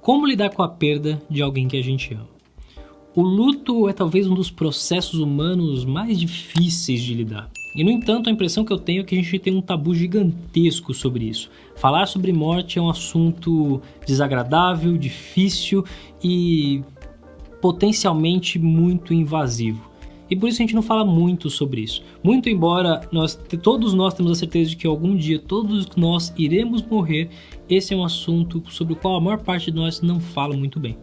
Como lidar com a perda de alguém que a gente ama? O luto é talvez um dos processos humanos mais difíceis de lidar. E, no entanto, a impressão que eu tenho é que a gente tem um tabu gigantesco sobre isso. Falar sobre morte é um assunto desagradável, difícil e potencialmente muito invasivo. E por isso a gente não fala muito sobre isso. Muito embora todos nós temos a certeza de que algum dia todos nós iremos morrer, esse é um assunto sobre o qual a maior parte de nós não fala muito bem.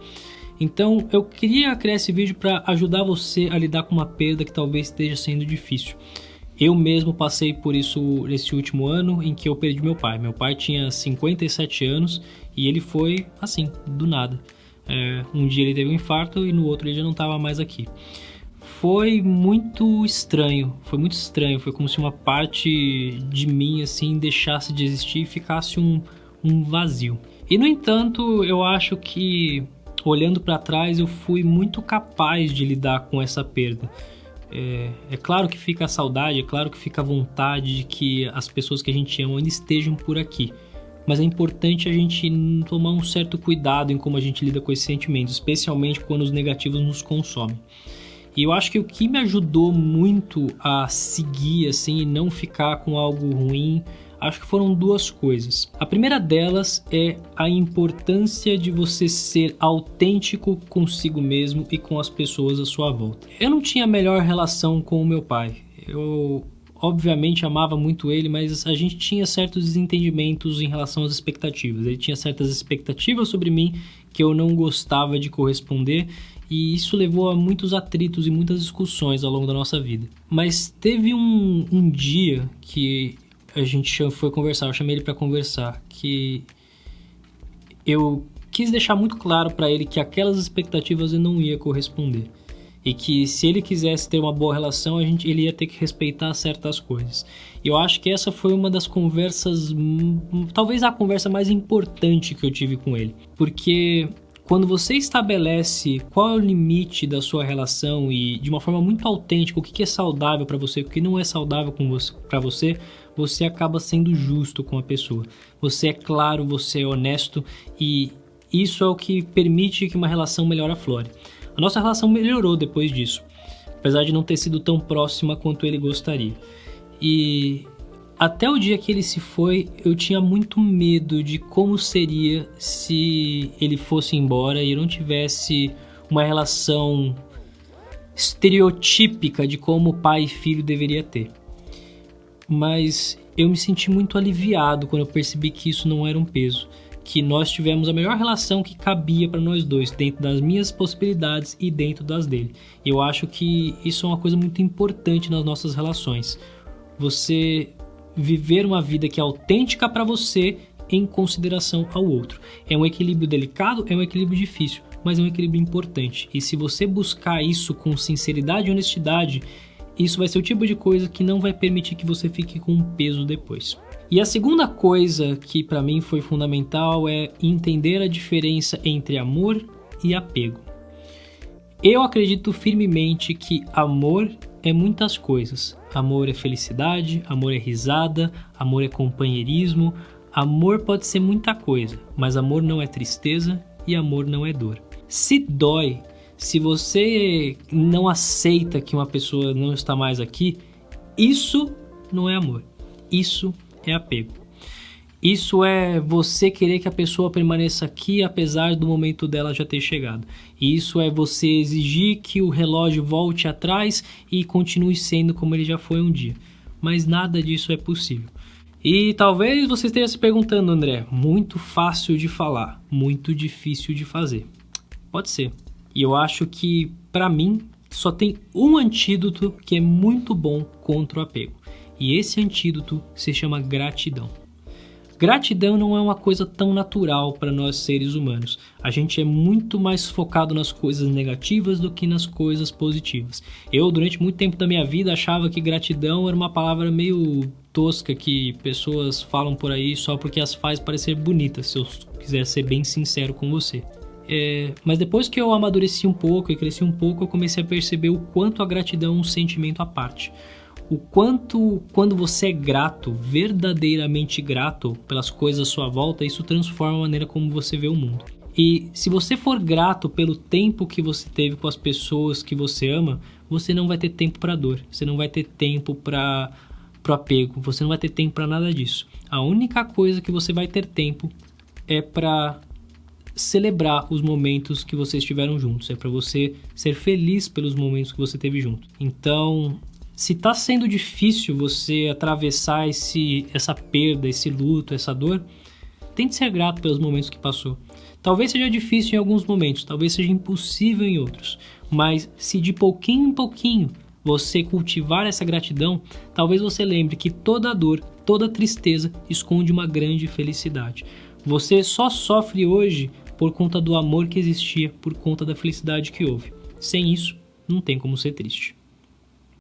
Então eu queria criar esse vídeo para ajudar você a lidar com uma perda que talvez esteja sendo difícil. Eu mesmo passei por isso nesse último ano em que eu perdi meu pai. Meu pai tinha 57 anos e ele foi assim, do nada. Um dia ele teve um infarto e no outro ele já não estava mais aqui. Foi muito estranho, foi como se uma parte de mim assim deixasse de existir e ficasse um vazio. E no entanto, eu acho que olhando para trás eu fui muito capaz de lidar com essa perda. É claro que fica a saudade, é claro que fica a vontade de que as pessoas que a gente ama ainda estejam por aqui. Mas é importante a gente tomar um certo cuidado em como a gente lida com esses sentimentos, especialmente quando os negativos nos consomem. E eu acho que o que me ajudou muito a seguir assim e não ficar com algo ruim, acho que foram duas coisas. A primeira delas é a importância de você ser autêntico consigo mesmo e com as pessoas à sua volta. Eu não tinha a melhor relação com o meu pai. Eu obviamente amava muito ele, mas a gente tinha certos desentendimentos em relação às expectativas. Ele tinha certas expectativas sobre mim que eu não gostava de corresponder. E isso levou a muitos atritos e muitas discussões ao longo da nossa vida. Mas teve um dia que a gente foi conversar, eu chamei ele para conversar, que eu quis deixar muito claro para ele que aquelas expectativas eu não ia corresponder. E que se ele quisesse ter uma boa relação, ele ia ter que respeitar certas coisas. E eu acho que essa foi uma das conversas, talvez a conversa mais importante que eu tive com ele. Porque quando você estabelece qual é o limite da sua relação e de uma forma muito autêntica, o que é saudável para você, o que não é saudável para você, você acaba sendo justo com a pessoa. Você é claro, você é honesto e isso é o que permite que uma relação melhore a flore. A nossa relação melhorou depois disso, apesar de não ter sido tão próxima quanto ele gostaria. E até o dia que ele se foi, eu tinha muito medo de como seria se ele fosse embora e eu não tivesse uma relação estereotípica de como pai e filho deveria ter. Mas eu me senti muito aliviado quando eu percebi que isso não era um peso, que nós tivemos a melhor relação que cabia para nós dois, dentro das minhas possibilidades e dentro das dele. E eu acho que isso é uma coisa muito importante nas nossas relações. Você viver uma vida que é autêntica para você em consideração ao outro. É um equilíbrio delicado, é um equilíbrio difícil, mas é um equilíbrio importante. E se você buscar isso com sinceridade e honestidade, isso vai ser o tipo de coisa que não vai permitir que você fique com um peso depois. E a segunda coisa que para mim foi fundamental é entender a diferença entre amor e apego. Eu acredito firmemente que amor é muitas coisas. Amor é felicidade, amor é risada, amor é companheirismo. Amor pode ser muita coisa, mas amor não é tristeza e amor não é dor. Se dói, se você não aceita que uma pessoa não está mais aqui, isso não é amor, isso é apego. Isso é você querer que a pessoa permaneça aqui apesar do momento dela já ter chegado. Isso é você exigir que o relógio volte atrás e continue sendo como ele já foi um dia. Mas nada disso é possível. E talvez você esteja se perguntando, André, muito fácil de falar, muito difícil de fazer. Pode ser. E eu acho que, para mim, só tem um antídoto que é muito bom contra o apego. E esse antídoto se chama gratidão. Gratidão não é uma coisa tão natural para nós seres humanos. A gente é muito mais focado nas coisas negativas do que nas coisas positivas. Eu, durante muito tempo da minha vida, achava que gratidão era uma palavra meio tosca que pessoas falam por aí só porque as faz parecer bonitas, se eu quiser ser bem sincero com você. Mas depois que eu amadureci um pouco e cresci um pouco, eu comecei a perceber o quanto a gratidão é um sentimento à parte. O quanto, quando você é grato, verdadeiramente grato pelas coisas à sua volta, isso transforma a maneira como você vê o mundo. E se você for grato pelo tempo que você teve com as pessoas que você ama, você não vai ter tempo para dor, você não vai ter tempo para o apego, você não vai ter tempo para nada disso. A única coisa que você vai ter tempo é para celebrar os momentos que vocês estiveram juntos, é para você ser feliz pelos momentos que você teve junto. Então, se está sendo difícil você atravessar essa perda, esse luto, essa dor, tente ser grato pelos momentos que passou. Talvez seja difícil em alguns momentos, talvez seja impossível em outros, mas se de pouquinho em pouquinho você cultivar essa gratidão, talvez você lembre que toda dor, toda tristeza esconde uma grande felicidade. Você só sofre hoje por conta do amor que existia, por conta da felicidade que houve. Sem isso, não tem como ser triste.